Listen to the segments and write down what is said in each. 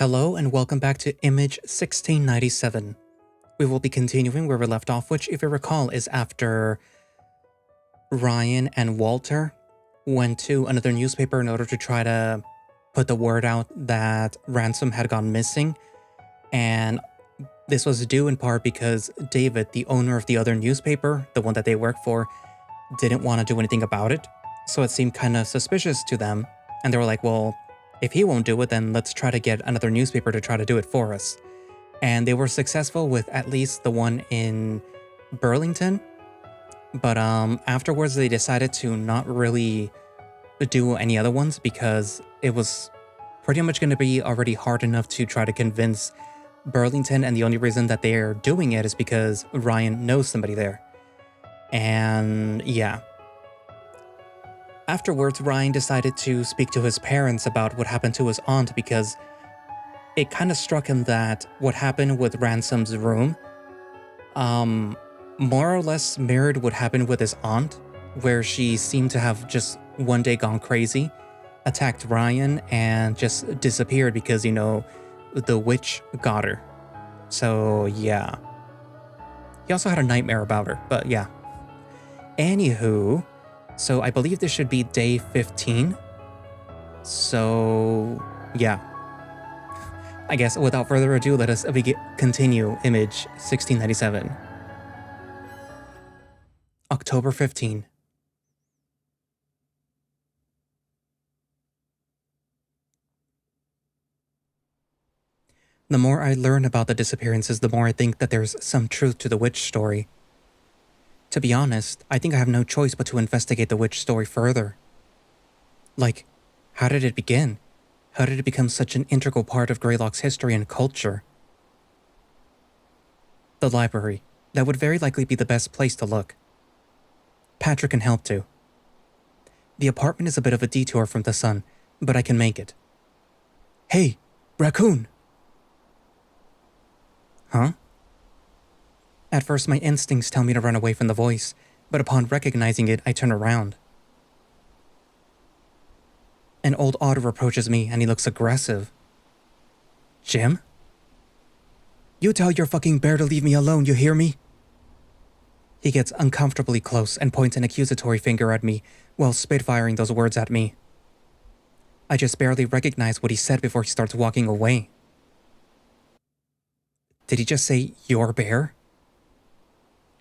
Hello and welcome back to Image 1697. We will be continuing where we left off, which, if you recall, is after Ryan and Walter went to another newspaper in order to try to put the word out that Ransom had gone missing. And this was due in part because David, the owner of the other newspaper, the one that they worked for, didn't want to do anything about it. So it seemed kind of suspicious to them. And they were like, well, if he won't do it, then let's try to get another newspaper to try to do it for us. And they were successful with at least the one in Burlington. But afterwards, they decided to not really do any other ones because it was pretty much going to be already hard enough to try to convince Burlington. And the only reason that they're doing it is because Ryan knows somebody there. And yeah. Afterwards, Ryan decided to speak to his parents about what happened to his aunt because it kind of struck him that what happened with Ransom's room more or less mirrored what happened with his aunt, where she seemed to have just one day gone crazy, attacked Ryan, and just disappeared because, you know, the witch got her. So, yeah. He also had a nightmare about her, but yeah. Anywho, so I believe this should be day 15. So, yeah. I guess without further ado, let us continue Image 1697. October 15. The more I learn about the disappearances, the more I think that there's some truth to the witch story. To be honest, I think I have no choice but to investigate the witch story further. Like, how did it begin? How did it become such an integral part of Greylock's history and culture? The library. That would very likely be the best place to look. Patrick can help too. The apartment is a bit of a detour from the sun, but I can make it. Hey, raccoon! Huh? At first, my instincts tell me to run away from the voice, but upon recognizing it, I turn around. An old otter approaches me, and he looks aggressive. Jim? You tell your fucking bear to leave me alone, you hear me? He gets uncomfortably close and points an accusatory finger at me while spitfiring those words at me. I just barely recognize what he said before he starts walking away. Did he just say, your bear?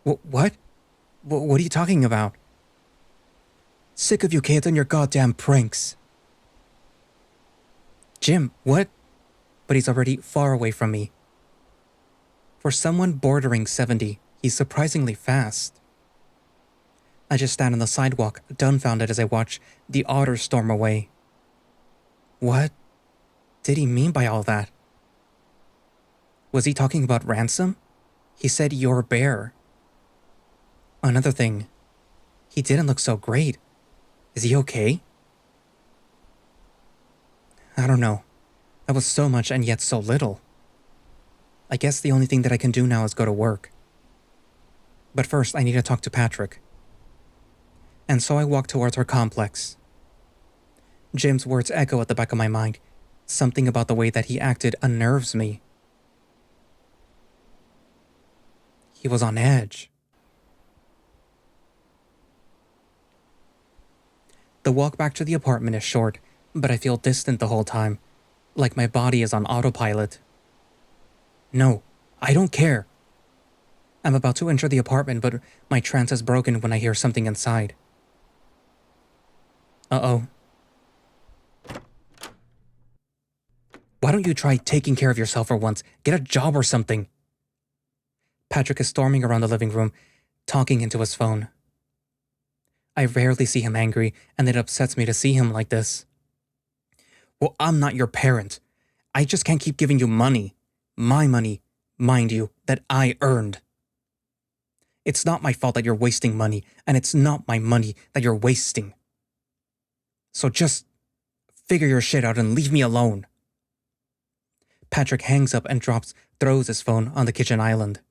What? What are you talking about? Sick of you kids and your goddamn pranks. Jim, what? But he's already far away from me. For someone bordering 70, he's surprisingly fast. I just stand on the sidewalk, dumbfounded as I watch the otter storm away. What did he mean by all that? Was he talking about Ransom? He said your bear. Another thing, he didn't look so great. Is he okay? I don't know. That was so much and yet so little. I guess the only thing that I can do now is go to work. But first, I need to talk to Patrick. And so I walk towards our complex. Jim's words echo at the back of my mind. Something about the way that he acted unnerves me. He was on edge. The walk back to the apartment is short, but I feel distant the whole time, like my body is on autopilot. No, I don't care. I'm about to enter the apartment, but my trance is broken when I hear something inside. Uh-oh. Why don't you try taking care of yourself for once? Get a job or something. Patrick is storming around the living room, talking into his phone. I rarely see him angry, and it upsets me to see him like this. Well, I'm not your parent. I just can't keep giving you money. My money, mind you, that I earned. It's not my fault that you're wasting money, and it's not my money that you're wasting. So just figure your shit out and leave me alone. Patrick hangs up and throws his phone on the kitchen island.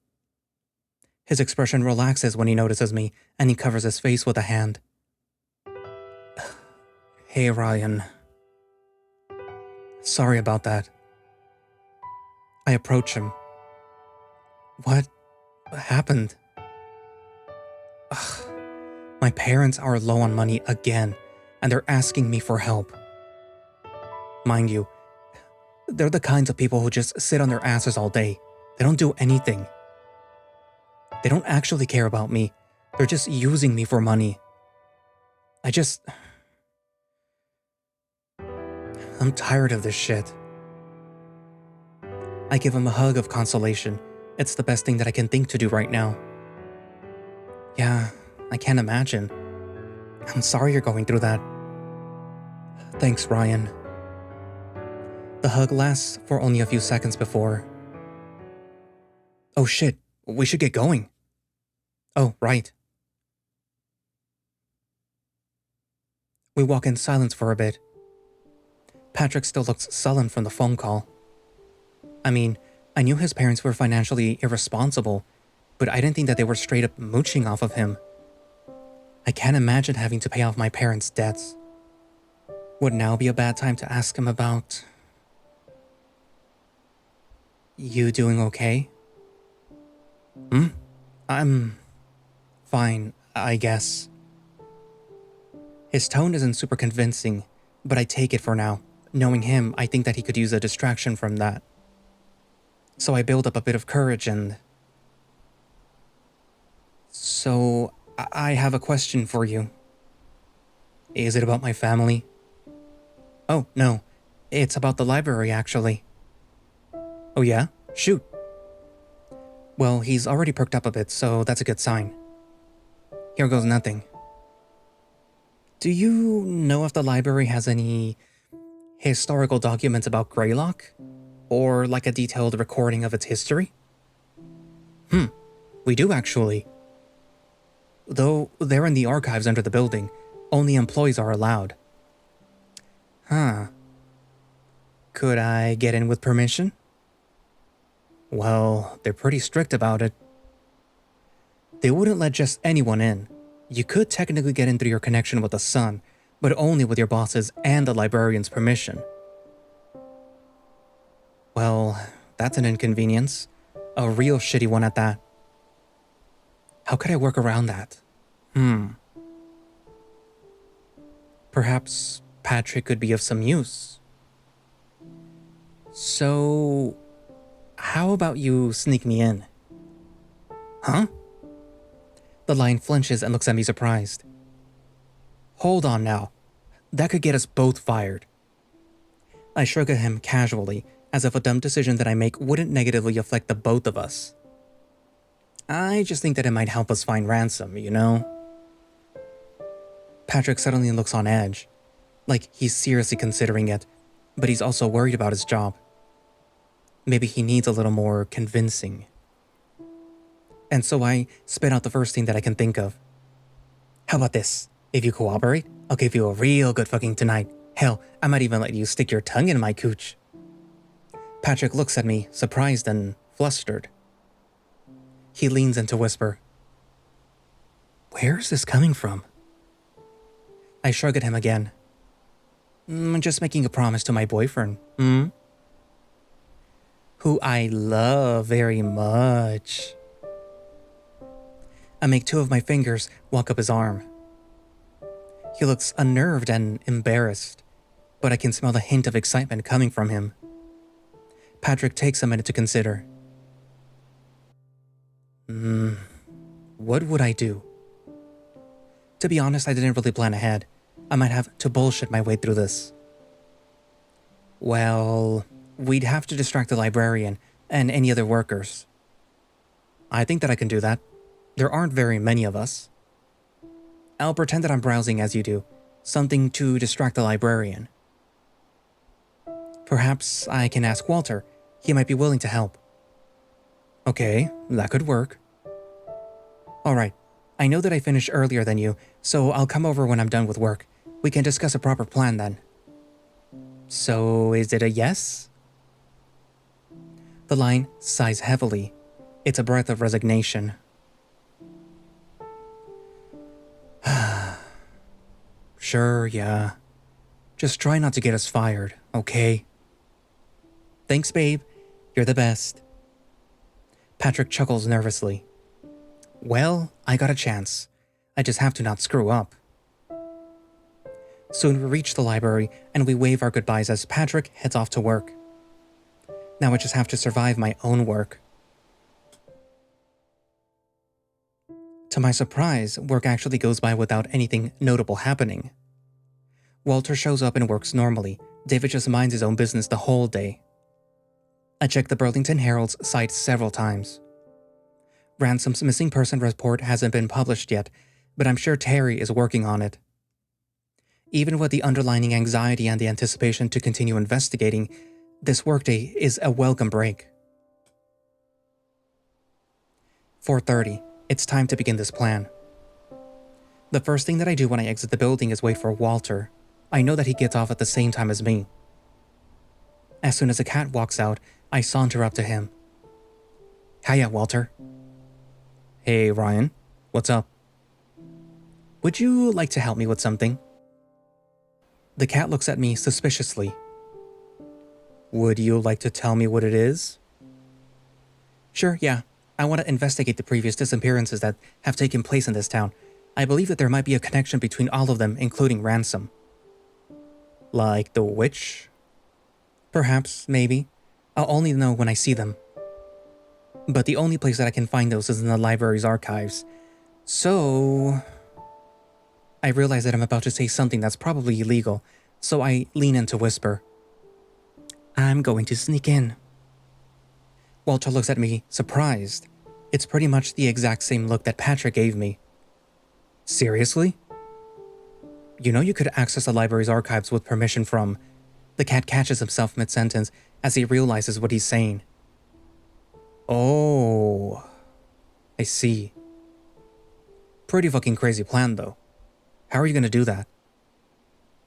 His expression relaxes when he notices me, and he covers his face with a hand. Hey, Ryan. Sorry about that. I approach him. What happened? Ugh. My parents are low on money again, and they're asking me for help. Mind you, they're the kinds of people who just sit on their asses all day. They don't do anything. They don't actually care about me. They're just using me for money. I'm tired of this shit. I give him a hug of consolation. It's the best thing that I can think to do right now. Yeah, I can't imagine. I'm sorry you're going through that. Thanks, Ryan. The hug lasts for only a few seconds before... Oh shit, we should get going. Oh, right. We walk in silence for a bit. Patrick still looks sullen from the phone call. I mean, I knew his parents were financially irresponsible, but I didn't think that they were straight up mooching off of him. I can't imagine having to pay off my parents' debts. Would now be a bad time to ask him about... You doing okay? I'm... fine, I guess. His tone isn't super convincing, but I take it for now. Knowing him, I think that he could use a distraction from that. So I build up a bit of courage and... So, I have a question for you. Is it about my family? Oh, no. It's about the library, actually. Oh yeah? Shoot. Well, he's already perked up a bit, so that's a good sign. Here goes nothing. Do you know if the library has any historical documents about Greylock? Or like a detailed recording of its history? We do actually. Though they're in the archives under the building, only employees are allowed. Huh. Could I get in with permission? Well, they're pretty strict about it. They wouldn't let just anyone in. You could technically get in through your connection with the Sun, but only with your boss's and the librarian's permission. Well, that's an inconvenience. A real shitty one at that. How could I work around that? Perhaps Patrick could be of some use. So, how about you sneak me in? Huh? The lion flinches and looks at me surprised. Hold on now. That could get us both fired. I shrug at him casually, as if a dumb decision that I make wouldn't negatively affect the both of us. I just think that it might help us find Ransom, you know? Patrick suddenly looks on edge, like he's seriously considering it, but he's also worried about his job. Maybe he needs a little more convincing. And so I spit out the first thing that I can think of. How about this? If you cooperate, I'll give you a real good fucking tonight. Hell, I might even let you stick your tongue in my cooch. Patrick looks at me, surprised and flustered. He leans in to whisper. Where's this coming from? I shrug at him again. I'm just making a promise to my boyfriend, who I love very much. I make two of my fingers walk up his arm. He looks unnerved and embarrassed, but I can smell the hint of excitement coming from him. Patrick takes a minute to consider. What would I do? To be honest, I didn't really plan ahead. I might have to bullshit my way through this. Well, we'd have to distract the librarian and any other workers. I think that I can do that. There aren't very many of us. I'll pretend that I'm browsing as you do, something to distract the librarian. Perhaps I can ask Walter. He might be willing to help. Okay, that could work. Alright, I know that I finished earlier than you, so I'll come over when I'm done with work. We can discuss a proper plan then. So, is it a yes? The lion sighs heavily. It's a breath of resignation. Sure, yeah. Just try not to get us fired, okay? Thanks, babe. You're the best. Patrick chuckles nervously. Well, I got a chance. I just have to not screw up. Soon we reach the library and we wave our goodbyes as Patrick heads off to work. Now I just have to survive my own work. To my surprise, work actually goes by without anything notable happening. Walter shows up and works normally. David just minds his own business the whole day. I checked the Burlington Herald's site several times. Ransom's missing person report hasn't been published yet, but I'm sure Terry is working on it. Even with the underlying anxiety and the anticipation to continue investigating, this workday is a welcome break. 4:30. It's time to begin this plan. The first thing that I do when I exit the building is wait for Walter. I know that he gets off at the same time as me. As soon as the cat walks out, I saunter up to him. Hiya, Walter. Hey, Ryan. What's up? Would you like to help me with something? The cat looks at me suspiciously. Would you like to tell me what it is? Sure, yeah. I want to investigate the previous disappearances that have taken place in this town. I believe that there might be a connection between all of them, including Ransom. Like the witch? Perhaps, maybe. I'll only know when I see them. But the only place that I can find those is in the library's archives. So... I realize that I'm about to say something that's probably illegal, so I lean in to whisper. I'm going to sneak in. Walter looks at me, surprised. It's pretty much the exact same look that Patrick gave me. Seriously? You know you could access the library's archives with permission from... The cat catches himself mid-sentence as he realizes what he's saying. Oh... I see. Pretty fucking crazy plan, though. How are you gonna do that?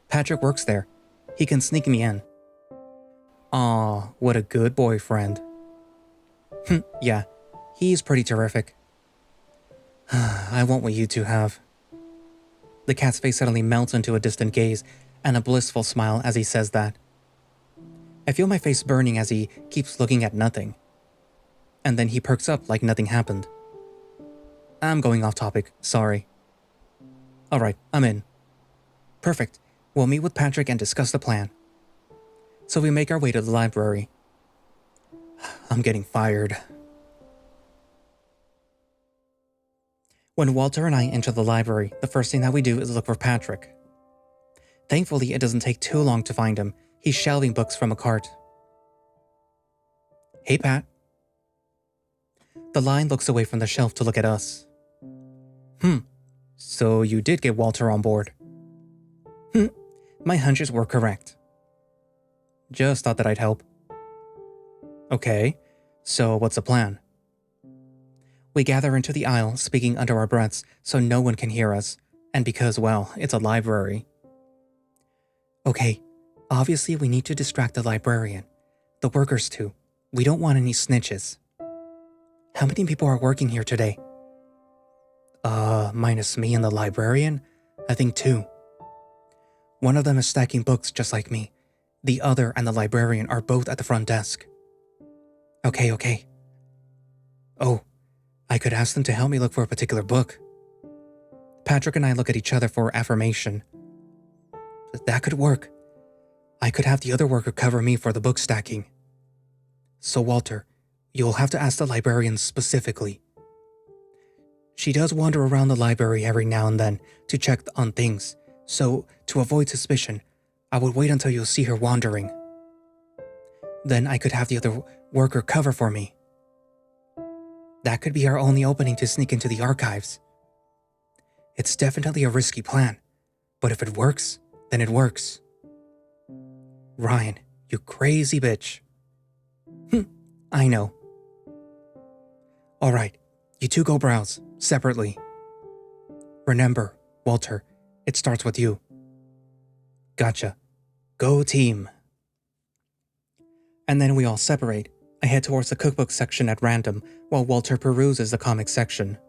Patrick works there. He can sneak me in. Aw, what a good boyfriend. Yeah, he's pretty terrific. I want what you two have. The cat's face suddenly melts into a distant gaze and a blissful smile as he says that. I feel my face burning as he keeps looking at nothing. And then he perks up like nothing happened. I'm going off topic, sorry. Alright, I'm in. Perfect. We'll meet with Patrick and discuss the plan. So we make our way to the library. I'm getting fired. When Walter and I enter the library, the first thing that we do is look for Patrick. Thankfully, it doesn't take too long to find him. He's shelving books from a cart. Hey, Pat. The Lion looks away from the shelf to look at us. So you did get Walter on board. My hunches were correct. Just thought that I'd help. Okay, so what's the plan? We gather into the aisle, speaking under our breaths so no one can hear us, and because, well, it's a library. Okay, obviously we need to distract the librarian. The workers too. We don't want any snitches. How many people are working here today? Minus me and the librarian? I think 2. One of them is stacking books just like me. The other and the librarian are both at the front desk. Okay. Oh, I could ask them to help me look for a particular book. Patrick and I look at each other for affirmation. That could work. I could have the other worker cover me for the book stacking. So Walter, you'll have to ask the librarian specifically. She does wander around the library every now and then to check on things, so to avoid suspicion, I would wait until you'll see her wandering. Then I could have the other worker cover for me. That could be our only opening to sneak into the archives. It's definitely a risky plan, but if it works, then it works. Ryan, you crazy bitch. I know. Alright, you two go browse, separately. Remember, Walter, it starts with you. Gotcha. Go team. And then we all separate. I head towards the cookbook section at random, while Walter peruses the comic section.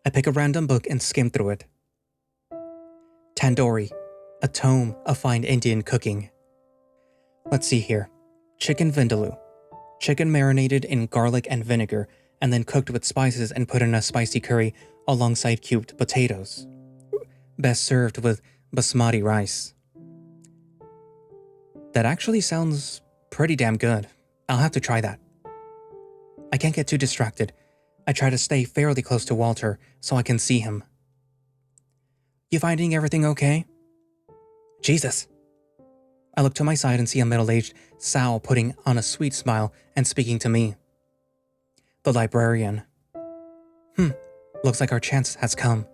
I pick a random book and skim through it. Tandoori, a tome of fine Indian cooking. Let's see here. Chicken vindaloo. Chicken marinated in garlic and vinegar, and then cooked with spices and put in a spicy curry alongside cubed potatoes. Best served with basmati rice. That actually sounds pretty damn good. I'll have to try that. I can't get too distracted. I try to stay fairly close to Walter so I can see him. You finding everything okay? Jesus. I look to my side and see a middle-aged sow putting on a sweet smile and speaking to me. The librarian. Looks like our chance has come.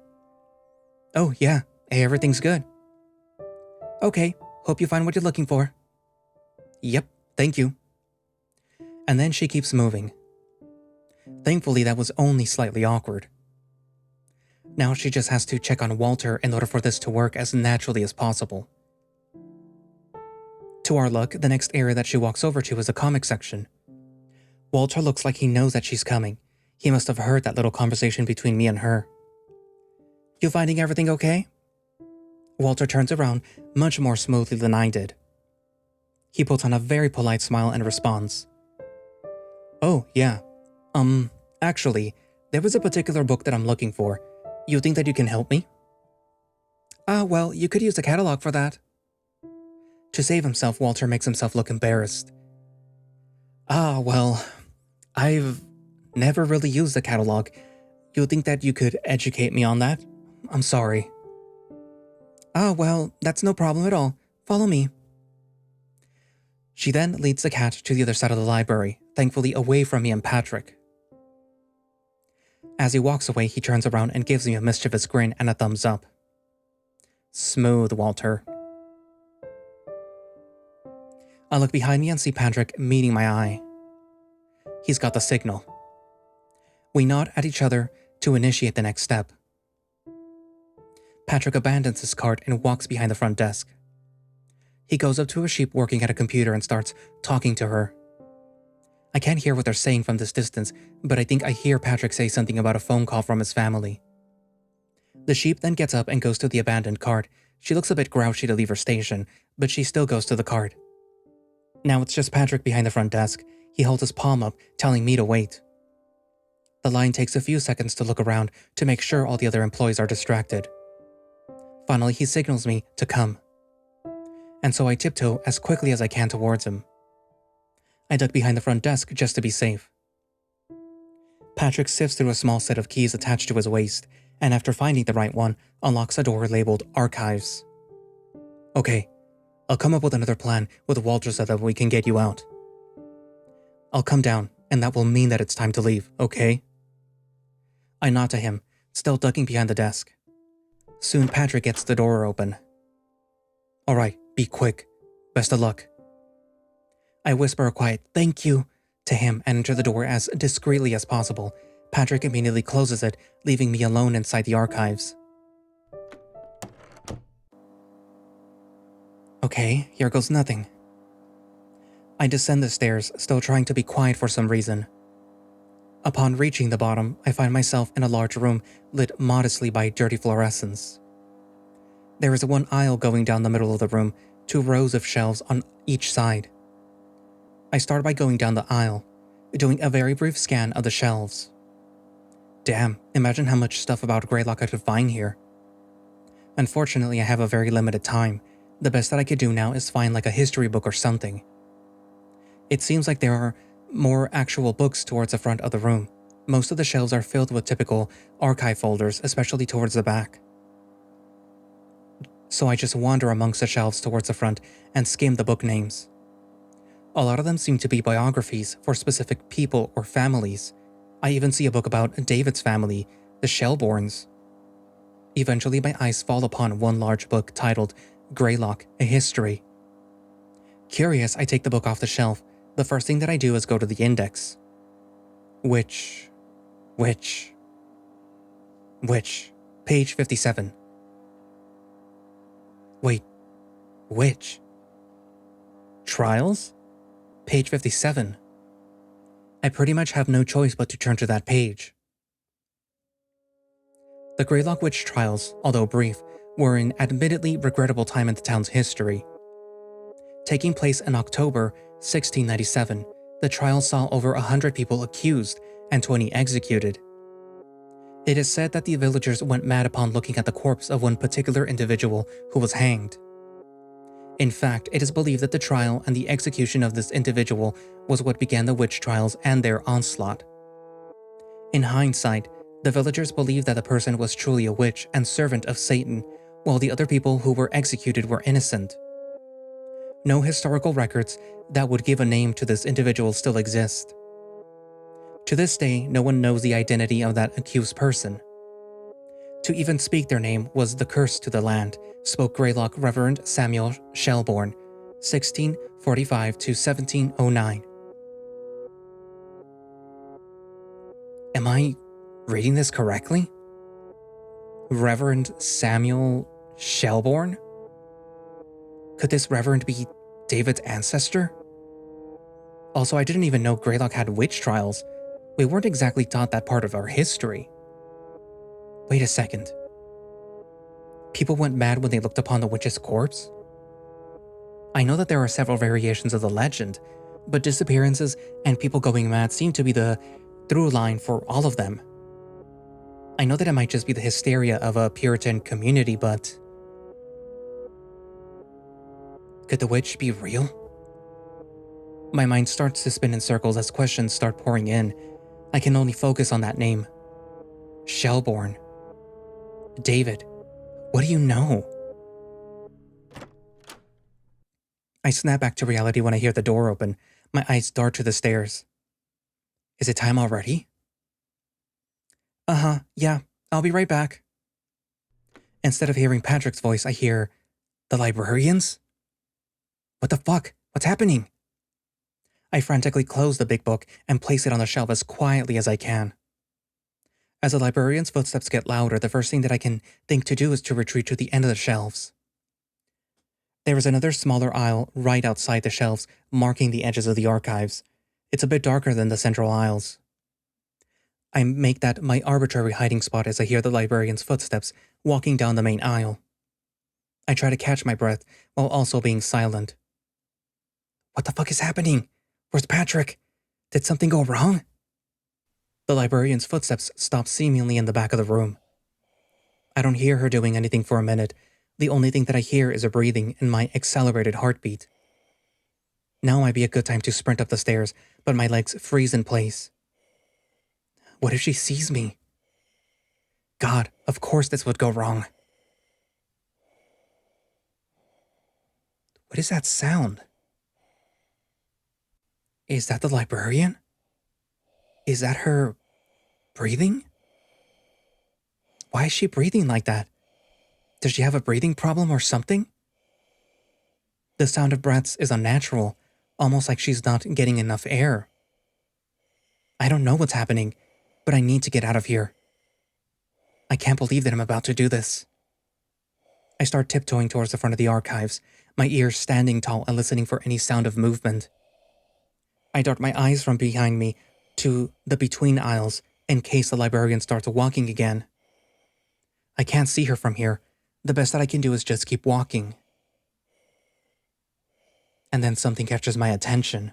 Oh, yeah. Hey, everything's good. Okay, hope you find what you're looking for. Yep, thank you. And then she keeps moving. Thankfully, that was only slightly awkward. Now she just has to check on Walter in order for this to work as naturally as possible. To our luck, the next area that she walks over to is the comic section. Walter looks like he knows that she's coming. He must have heard that little conversation between me and her. You finding everything okay? Walter turns around much more smoothly than I did. He puts on a very polite smile and responds. Oh, yeah. Actually, there was a particular book that I'm looking for. You think that you can help me? Well, you could use the catalog for that. To save himself, Walter makes himself look embarrassed. Well, I've never really used the catalog. You think that you could educate me on that? I'm sorry. Well, that's no problem at all. Follow me. She then leads the cat to the other side of the library, thankfully away from me and Patrick. As he walks away, he turns around and gives me a mischievous grin and a thumbs up. Smooth, Walter. I look behind me and see Patrick meeting my eye. He's got the signal. We nod at each other to initiate the next step. Patrick abandons his cart and walks behind the front desk. He goes up to a sheep working at a computer and starts talking to her. I can't hear what they're saying from this distance, but I think I hear Patrick say something about a phone call from his family. The sheep then gets up and goes to the abandoned cart. She looks a bit grouchy to leave her station, but she still goes to the cart. Now it's just Patrick behind the front desk. He holds his palm up, telling me to wait. The line takes a few seconds to look around to make sure all the other employees are distracted. Finally, he signals me to come. And so I tiptoe as quickly as I can towards him. I duck behind the front desk just to be safe. Patrick sifts through a small set of keys attached to his waist, and after finding the right one, unlocks a door labeled Archives. Okay, I'll come up with another plan with Walter so that we can get you out. I'll come down, and that will mean that it's time to leave, okay? I nod to him, still ducking behind the desk. Soon Patrick gets the door open. Alright, be quick. Best of luck. I whisper a quiet thank you to him and enter the door as discreetly as possible. Patrick immediately closes it, leaving me alone inside the archives. Okay, here goes nothing. I descend the stairs, still trying to be quiet for some reason. Upon reaching the bottom, I find myself in a large room lit modestly by dirty fluorescence. There is one aisle going down the middle of the room, 2 rows of shelves on each side. I start by going down the aisle, doing a very brief scan of the shelves. Damn, imagine how much stuff about Greylock I could find here. Unfortunately, I have a very limited time. The best that I could do now is find like a history book or something. It seems like there are more actual books towards the front of the room. Most of the shelves are filled with typical archive folders, especially towards the back. So I just wander amongst the shelves towards the front and skim the book names. A lot of them seem to be biographies for specific people or families. I even see a book about David's family, the Shelbournes. Eventually my eyes fall upon one large book titled Greylock, A History. Curious, I take the book off the shelf. The first thing that I do is go to the index. Which, page 57. Wait, which? Trials? Page 57. I pretty much have no choice but to turn to that page. The Greylock witch trials, although brief, were an admittedly regrettable time in the town's history. Taking place in October 1697, the trial saw over 100 people accused and 20 executed. It is said that the villagers went mad upon looking at the corpse of one particular individual who was hanged. In fact, it is believed that the trial and the execution of this individual was what began the witch trials and their onslaught. In hindsight, the villagers believed that the person was truly a witch and servant of Satan, while the other people who were executed were innocent. No historical records that would give a name to this individual still exist. To this day, no one knows the identity of that accused person. To even speak their name was the curse to the land, spoke Greylock Reverend Samuel Shelbourne, 1645 to 1709. Am I reading this correctly? Reverend Samuel Shelbourne? Could this reverend be David's ancestor? Also, I didn't even know Greylock had witch trials. We weren't exactly taught that part of our history. Wait a second. People went mad when they looked upon the witch's corpse? I know that there are several variations of the legend, but disappearances and people going mad seem to be the through line for all of them. I know that it might just be the hysteria of a Puritan community, but could the witch be real? My mind starts to spin in circles as questions start pouring in. I can only focus on that name. Shelbourne. David, what do you know? I snap back to reality when I hear the door open. My eyes dart to the stairs. Is it time already? Yeah, I'll be right back. Instead of hearing Patrick's voice, I hear, the librarians? What the fuck? What's happening? I frantically close the big book and place it on the shelf as quietly as I can. As the librarian's footsteps get louder, the first thing that I can think to do is to retreat to the end of the shelves. There is another smaller aisle right outside the shelves, marking the edges of the archives. It's a bit darker than the central aisles. I make that my arbitrary hiding spot as I hear the librarian's footsteps walking down the main aisle. I try to catch my breath while also being silent. What the fuck is happening? Where's Patrick? Did something go wrong? The librarian's footsteps stop seemingly in the back of the room. I don't hear her doing anything for a minute. The only thing that I hear is her breathing and my accelerated heartbeat. Now might be a good time to sprint up the stairs, but my legs freeze in place. What if she sees me? God, of course this would go wrong. What is that sound? Is that the librarian? Is that her breathing? Why is she breathing like that? Does she have a breathing problem or something? The sound of breaths is unnatural, almost like she's not getting enough air. I don't know what's happening, but I need to get out of here. I can't believe that I'm about to do this. I start tiptoeing towards the front of the archives, my ears standing tall and listening for any sound of movement. I dart my eyes from behind me to the between aisles in case the librarian starts walking again. I can't see her from here. The best that I can do is just keep walking. And then something catches my attention.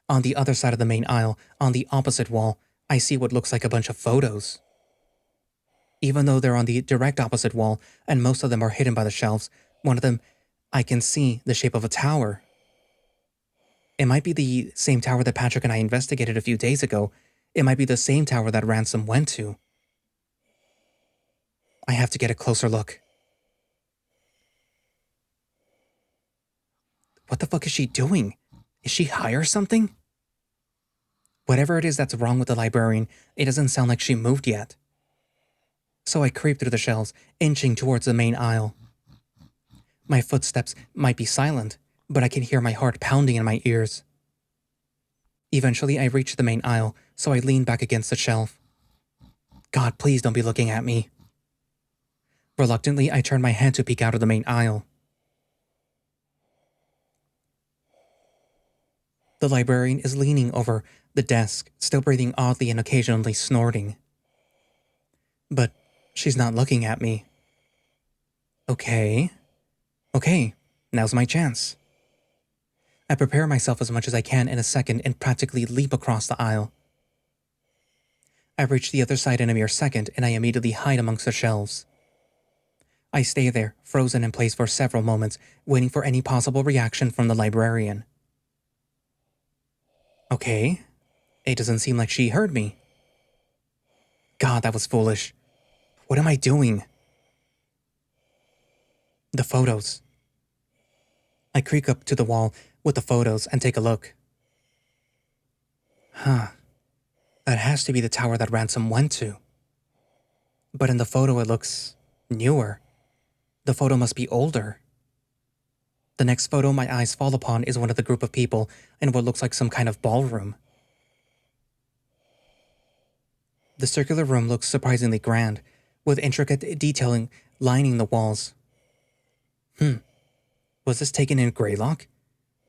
On the other side of the main aisle, on the opposite wall, I see what looks like a bunch of photos. Even though they're on the direct opposite wall, and most of them are hidden by the shelves, one of them, I can see the shape of a tower. It might be the same tower that Patrick and I investigated a few days ago. It might be the same tower that Ransom went to. I have to get a closer look. What the fuck is she doing? Is she high or something? Whatever it is that's wrong with the librarian, it doesn't sound like she moved yet. So I creep through the shelves, inching towards the main aisle. My footsteps might be silent, but I can hear my heart pounding in my ears. Eventually, I reach the main aisle, so I lean back against the shelf. God, please don't be looking at me. Reluctantly, I turn my head to peek out of the main aisle. The librarian is leaning over the desk, still breathing oddly and occasionally snorting. But she's not looking at me. Okay, now's my chance. I prepare myself as much as I can in a second and practically leap across the aisle. I reach the other side in a mere second and I immediately hide amongst the shelves. I stay there, frozen in place for several moments, waiting for any possible reaction from the librarian. Okay, it doesn't seem like she heard me. God, that was foolish. What am I doing? The photos. I creak up to the wall with the photos and take a look. Huh. That has to be the tower that Ransom went to. But in the photo it looks newer. The photo must be older. The next photo my eyes fall upon is one of the group of people in what looks like some kind of ballroom. The circular room looks surprisingly grand, with intricate detailing lining the walls. Was this taken in Greylock?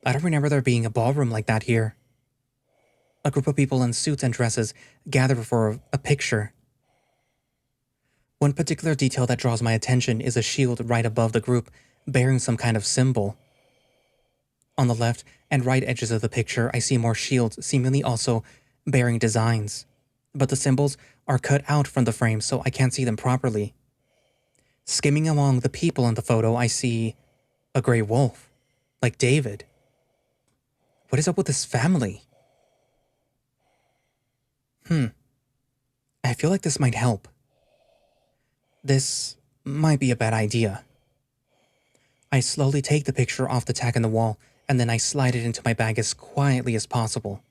I don't remember there being a ballroom like that here. A group of people in suits and dresses gather for a picture. One particular detail that draws my attention is a shield right above the group, bearing some kind of symbol. On the left and right edges of the picture, I see more shields, seemingly also bearing designs, but the symbols are cut out from the frame, so I can't see them properly. Skimming among the people in the photo, I see a gray wolf, like David. What is up with this family? I feel like this might help. This might be a bad idea. I slowly take the picture off the tack in the wall, and then I slide it into my bag as quietly as possible.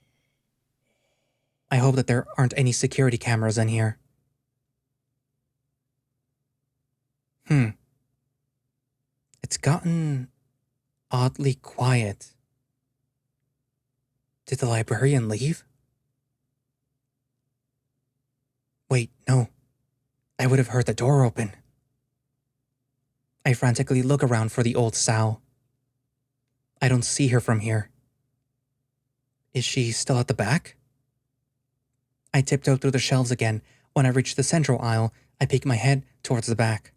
I hope that there aren't any security cameras in here. It's gotten oddly quiet. Did the librarian leave? Wait, no. I would have heard the door open. I frantically look around for the old sow. I don't see her from here. Is she still at the back? I tiptoe through the shelves again. When I reach the central aisle, I peek my head towards the back.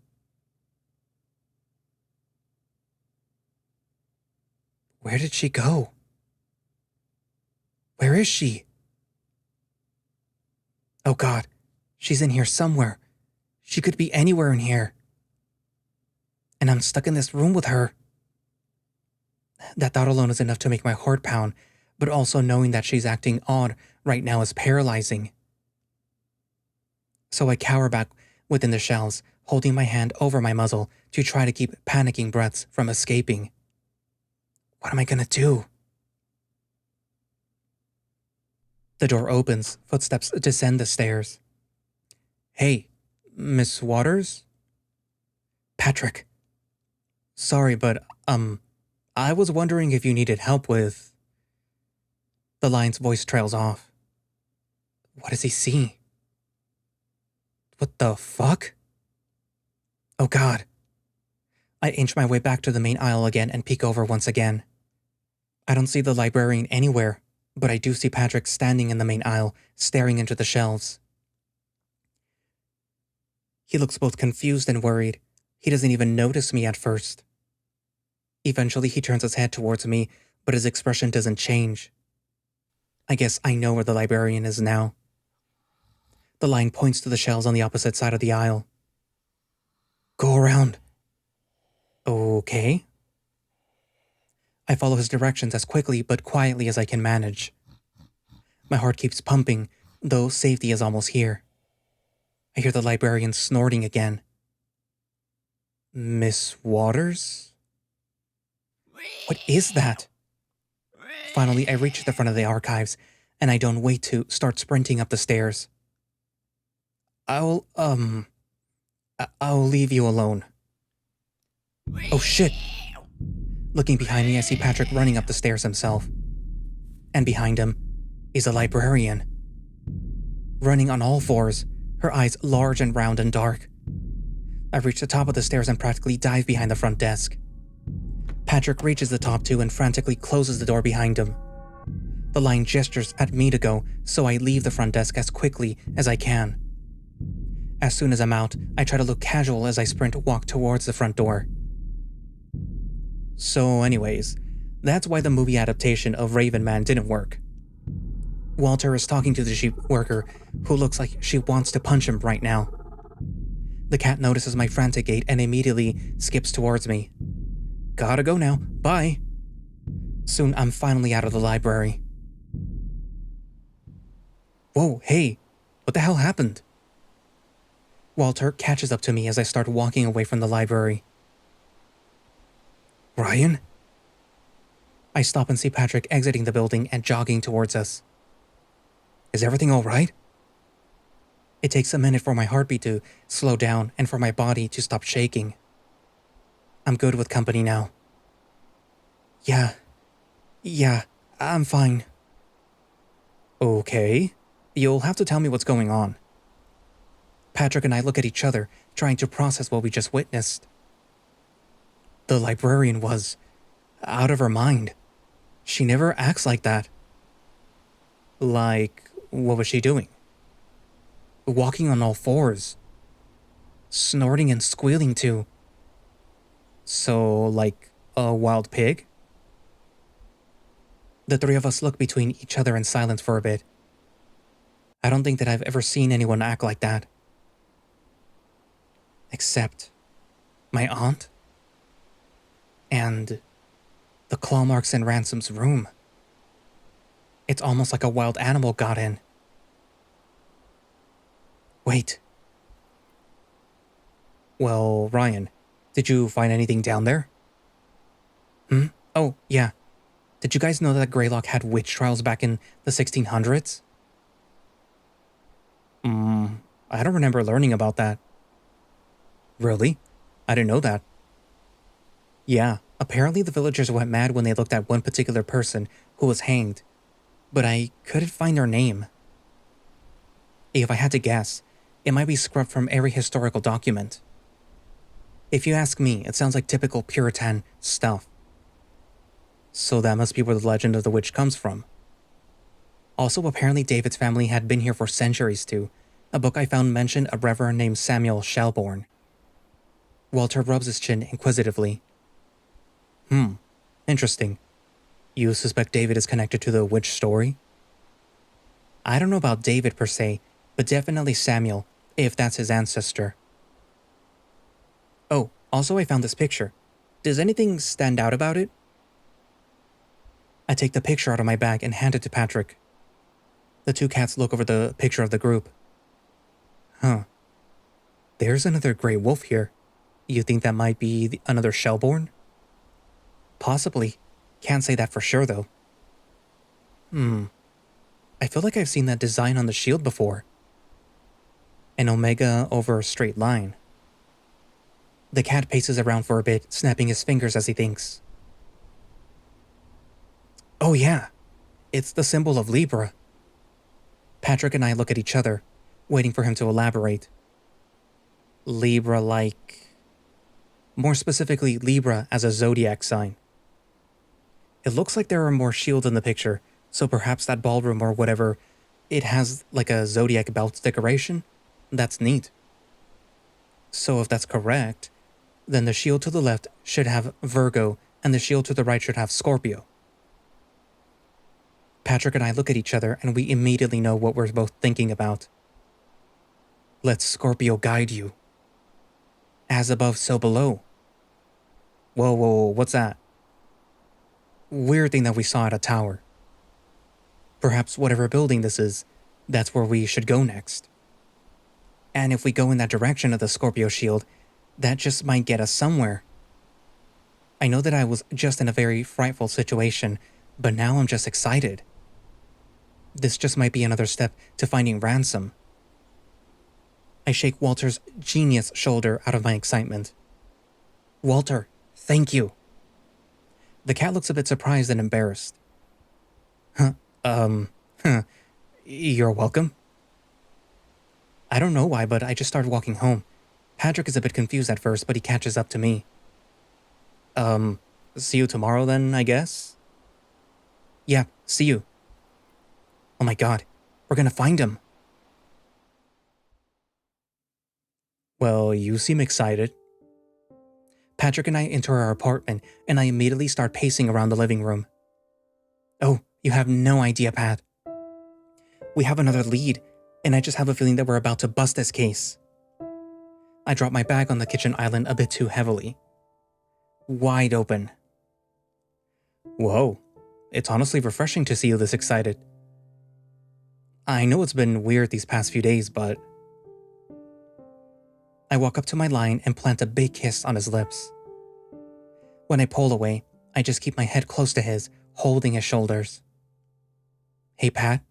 Where did she go? Where is she? Oh God, she's in here somewhere. She could be anywhere in here. And I'm stuck in this room with her. That thought alone is enough to make my heart pound, but also knowing that she's acting odd right now is paralyzing. So I cower back within the shelves, holding my hand over my muzzle to try to keep panicking breaths from escaping. What am I gonna do? The door opens, footsteps descend the stairs. Hey, Miss Waters? Patrick. Sorry, but, I was wondering if you needed help with... The lion's voice trails off. What does he see? What the fuck? Oh God. I inch my way back to the main aisle again and peek over once again. I don't see the librarian anywhere, but I do see Patrick standing in the main aisle, staring into the shelves. He looks both confused and worried. He doesn't even notice me at first. Eventually, he turns his head towards me, but his expression doesn't change. I guess I know where the librarian is now. The lion points to the shelves on the opposite side of the aisle. Go around. Okay. I follow his directions as quickly but quietly as I can manage. My heart keeps pumping, though safety is almost here. I hear the librarian snorting again. Miss Waters? What is that? Finally, I reach the front of the archives, and I don't wait to start sprinting up the stairs. I'll leave you alone. Oh shit! Looking behind me, I see Patrick running up the stairs himself. And behind him is a librarian. Running on all fours, her eyes large and round and dark. I reach the top of the stairs and practically dive behind the front desk. Patrick reaches the top too and frantically closes the door behind him. The lion gestures at me to go, so I leave the front desk as quickly as I can. As soon as I'm out, I try to look casual as I walk towards the front door. So anyways, That's why the movie adaptation of Raven Man didn't work. Walter is talking to the sheep worker, who looks like she wants to punch him right now. The cat notices my frantic gait and immediately skips towards me. Gotta go now, bye. Soon I'm finally out of the library. Whoa, hey, what the hell happened? Walter catches up to me as I start walking away from the library. Ryan? I stop and see Patrick exiting the building and jogging towards us. Is everything all right? It takes a minute for my heartbeat to slow down and for my body to stop shaking. I'm good with company now. Yeah, I'm fine. Okay, you'll have to tell me what's going on. Patrick and I look at each other, trying to process what we just witnessed. The librarian was out of her mind. She never acts like that. Like, what was she doing? Walking on all fours. Snorting and squealing too. So, like a wild pig? The three of us look between each other in silence for a bit. I don't think that I've ever seen anyone act like that. Except my aunt and the claw marks in Ransom's room. It's almost like a wild animal got in. Wait. Well, Ryan, did you find anything down there? Oh, yeah. Did you guys know that Greylock had witch trials back in the 1600s? I don't remember learning about that. Really? I didn't know that. Yeah, apparently the villagers went mad when they looked at one particular person who was hanged, but I couldn't find their name. If I had to guess, it might be scrubbed from every historical document. If you ask me, it sounds like typical Puritan stuff. So that must be where the legend of the witch comes from. Also, apparently David's family had been here for centuries too. A book I found mentioned a reverend named Samuel Shelbourne. Walter rubs his chin inquisitively. Interesting. You suspect David is connected to the witch story? I don't know about David per se, but definitely Samuel, if that's his ancestor. Oh, also I found this picture. Does anything stand out about it? I take the picture out of my bag and hand it to Patrick. The two cats look over the picture of the group. There's another gray wolf here. You think that might be another Shelbourne? Possibly. Can't say that for sure, though. I feel like I've seen that design on the shield before. An omega over a straight line. The cat paces around for a bit, snapping his fingers as he thinks. Oh yeah, it's the symbol of Libra. Patrick and I look at each other, waiting for him to elaborate. Libra like... More specifically, Libra as a zodiac sign. It looks like there are more shields in the picture, so perhaps that ballroom or whatever, it has like a zodiac belt decoration? That's neat. So if that's correct, then the shield to the left should have Virgo and the shield to the right should have Scorpio. Patrick and I look at each other and we immediately know what we're both thinking about. Let Scorpio guide you. As above, so below. Whoa, what's that? Weird thing that we saw at a tower. Perhaps whatever building this is, that's where we should go next. And if we go in that direction of the Scorpio shield, that just might get us somewhere. I know that I was just in a very frightful situation, but now I'm just excited. This just might be another step to finding Ransom. I shake Walter's genius shoulder out of my excitement. Walter, thank you. The cat looks a bit surprised and embarrassed. You're welcome. I don't know why, but I just started walking home. Patrick is a bit confused at first, but he catches up to me. See you tomorrow then, I guess? Yeah, see you. Oh my god, we're gonna find him. Well, you seem excited. Patrick and I enter our apartment, and I immediately start pacing around the living room. Oh, you have no idea, Pat. We have another lead, and I just have a feeling that we're about to bust this case. I drop my bag on the kitchen island a bit too heavily. Wide open. Whoa, it's honestly refreshing to see you this excited. I know it's been weird these past few days, but... I walk up to my line and plant a big kiss on his lips. When I pull away, I just keep my head close to his, holding his shoulders. Hey, Pat.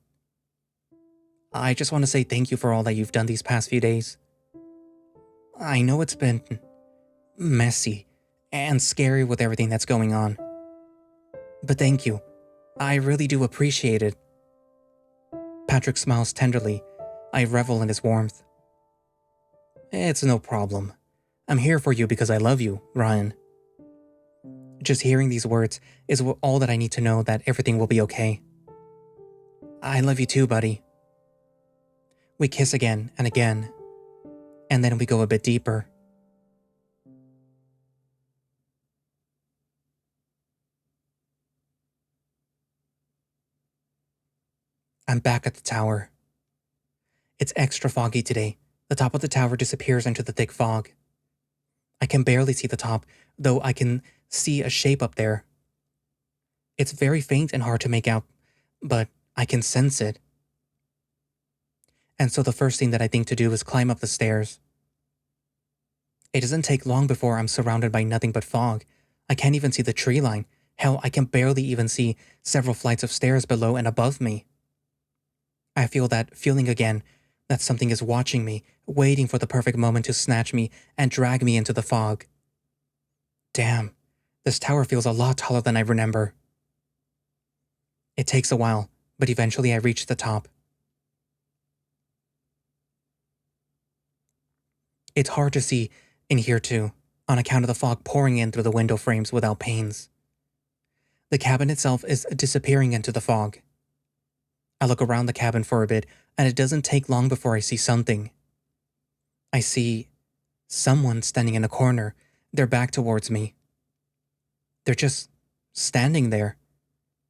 I just want to say thank you for all that you've done these past few days. I know it's been messy and scary with everything that's going on. But thank you. I really do appreciate it. Patrick smiles tenderly. I revel in his warmth. It's no problem. I'm here for you because I love you, Ryan. Just hearing these words is all that I need to know that everything will be okay. I love you too, buddy. We kiss again and again, and then we go a bit deeper. I'm back at the tower. It's extra foggy today. The top of the tower disappears into the thick fog. I can barely see the top, though I can see a shape up there. It's very faint and hard to make out, but I can sense it. And so the first thing that I think to do is climb up the stairs. It doesn't take long before I'm surrounded by nothing but fog. I can't even see the tree line. Hell, I can barely even see several flights of stairs below and above me. I feel that feeling again, that something is watching me, waiting for the perfect moment to snatch me and drag me into the fog. Damn, this tower feels a lot taller than I remember. It takes a while, but eventually I reach the top. It's hard to see in here too, on account of the fog pouring in through the window frames without panes. The cabin itself is disappearing into the fog. I look around the cabin for a bit, and it doesn't take long before I see something. I see someone standing in a corner, their back towards me. They're just standing there,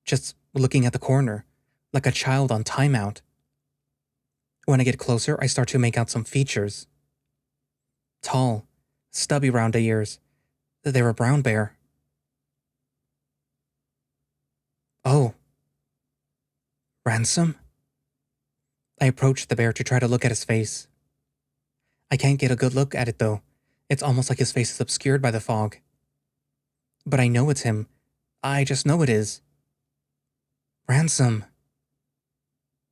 just looking at the corner, like a child on timeout. When I get closer, I start to make out some features. Tall, stubby round ears. They're a brown bear. Oh. Ransom? I approach the bear to try to look at his face. I can't get a good look at it though. It's almost like his face is obscured by the fog. But I know it's him. I just know it is. Ransom.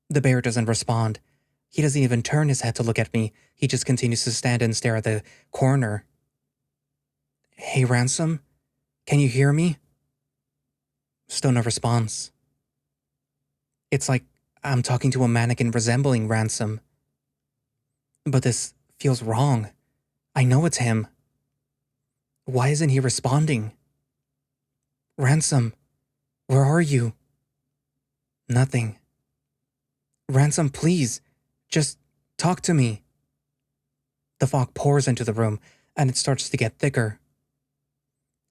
The bear doesn't respond. He doesn't even turn his head to look at me. He just continues to stand and stare at the corner. Hey, Ransom? Can you hear me? Still no response. It's like I'm talking to a mannequin resembling Ransom. But this feels wrong. I know it's him. Why isn't he responding? Ransom, where are you? Nothing. Ransom, please, just talk to me. The fog pours into the room, and it starts to get thicker.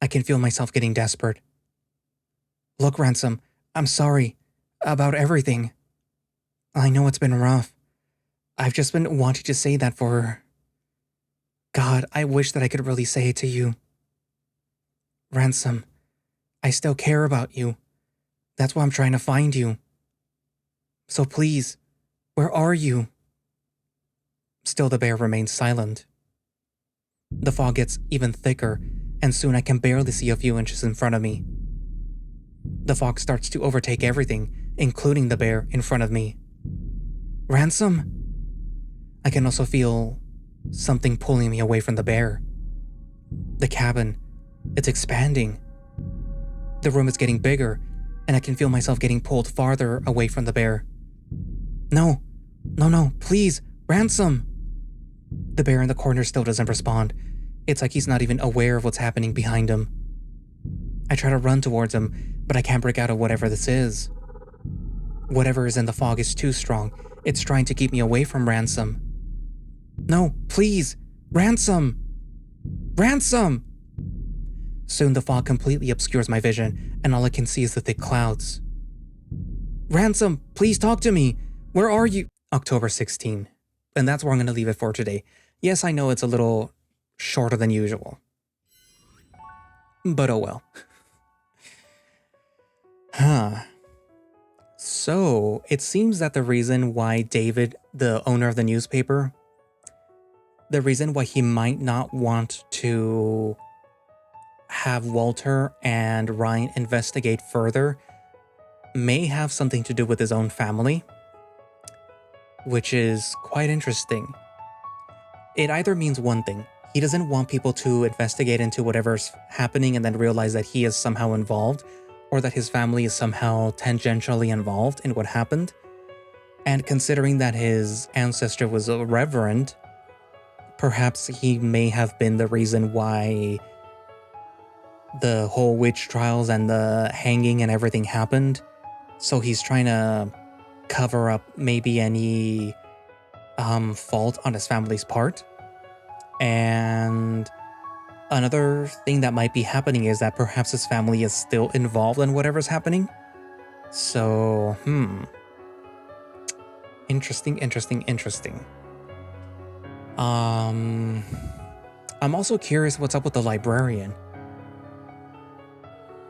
I can feel myself getting desperate. Look, Ransom, I'm sorry about everything. I know it's been rough. I've just been wanting to say that for... God, I wish that I could really say it to you. Ransom, I still care about you. That's why I'm trying to find you. So please, where are you? Still the bear remains silent. The fog gets even thicker, and soon I can barely see a few inches in front of me. The fog starts to overtake everything, including the bear in front of me. Ransom? I can also feel something pulling me away from the bear. The cabin, it's expanding. The room is getting bigger, and I can feel myself getting pulled farther away from the bear. No, please, Ransom! The bear in the corner still doesn't respond. It's like he's not even aware of what's happening behind him. I try to run towards him, but I can't break out of whatever this is. Whatever is in the fog is too strong. It's trying to keep me away from Ransom. No, please, Ransom! Ransom! Soon the fog completely obscures my vision, and all I can see is the thick clouds. Ransom, please talk to me. Where are you? October 16. And that's where I'm going to leave it for today. Yes, I know it's a little shorter than usual. But oh well. So, it seems that the reason why David, the owner of the newspaper, the reason why he might not want to have Walter and Ryan investigate further may have something to do with his own family, which is quite interesting. It either means one thing. He doesn't want people to investigate into whatever's happening and then realize that he is somehow involved, or that his family is somehow tangentially involved in what happened. And considering that his ancestor was a reverend, perhaps he may have been the reason why the whole witch trials and the hanging and everything happened. So he's trying to cover up maybe any fault on his family's part. And another thing that might be happening is that perhaps his family is still involved in whatever's happening. So, Interesting. I'm also curious what's up with the librarian.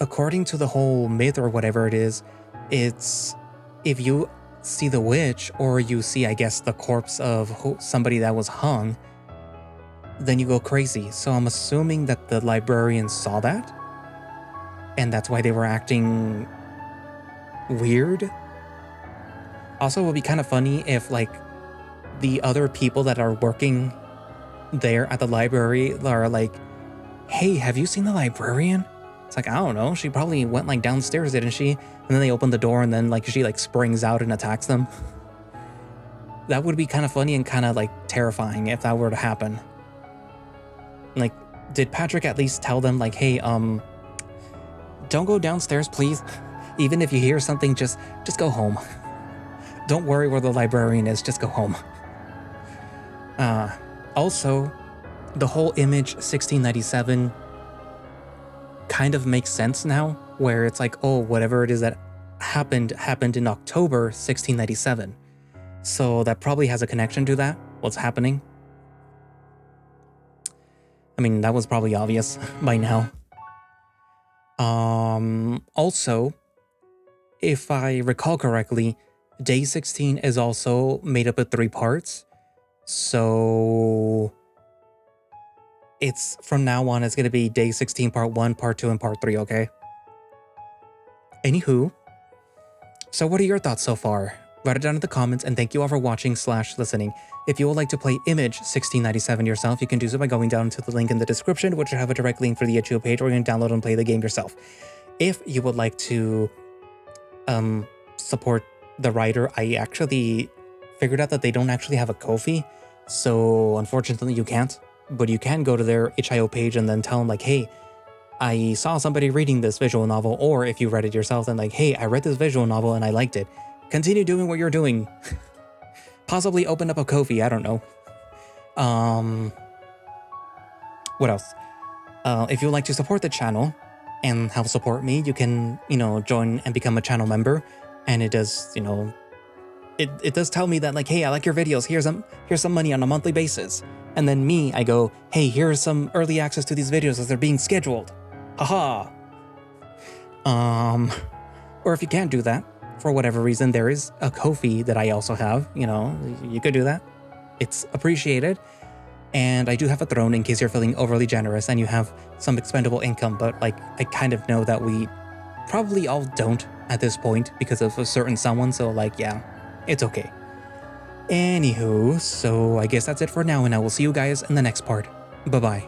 According to the whole myth or whatever it is, it's if you see the witch or you see, I guess, the corpse of somebody that was hung, then you go crazy. So I'm assuming that the librarian saw that, and that's why they were acting weird. Also, it would be kind of funny if, like, the other people that are working there at the library are like, hey, have you seen the librarian? It's like, I don't know, she probably went, like, downstairs, didn't she? And then they open the door and then, like, she, like, springs out and attacks them. That would be kind of funny and kind of, like, terrifying if that were to happen. Like, did Patrick at least tell them, like, hey, don't go downstairs, please. Even if you hear something, just go home. Don't worry where the librarian is, just go home. Also, the whole image 1697 kind of makes sense now, where it's like, oh, whatever it is that happened in October 1697. So that probably has a connection to that, what's happening. I mean, that was probably obvious by now. Also, if I recall correctly, Day 16 is also made up of 3 parts. So it's from now on, it's going to be Day 16 Part 1, Part 2, and Part 3, okay? Anywho, so what are your thoughts so far? Write it down in the comments, and thank you all for watching/listening. If you would like to play Image 1697 yourself, you can do so by going down to the link in the description, which will have a direct link for the itch.io page, where you can download and play the game yourself. If you would like to support the writer, I actually figured out that they don't actually have a Ko-fi, so unfortunately you can't. But you can go to their itch.io page and then tell them, like, hey, I saw somebody reading this visual novel, or if you read it yourself, then like, hey, I read this visual novel and I liked it. Continue doing what you're doing. Possibly open up a Ko-fi, I don't know. What else? If you would like to support the channel and help support me, you can, join and become a channel member. And it does, it does tell me that, like, hey, I like your videos, here's some money on a monthly basis. And then me, I go, hey, here's some early access to these videos as they're being scheduled. Haha. Or if you can't do that, for whatever reason, there is a Ko-fi that I also have, you could do that. It's appreciated. And I do have a throne in case you're feeling overly generous and you have some expendable income, but like, I kind of know that we probably all don't at this point because of a certain someone, so like, yeah, it's okay. Anywho, so I guess that's it for now, and I will see you guys in the next part. Bye-bye.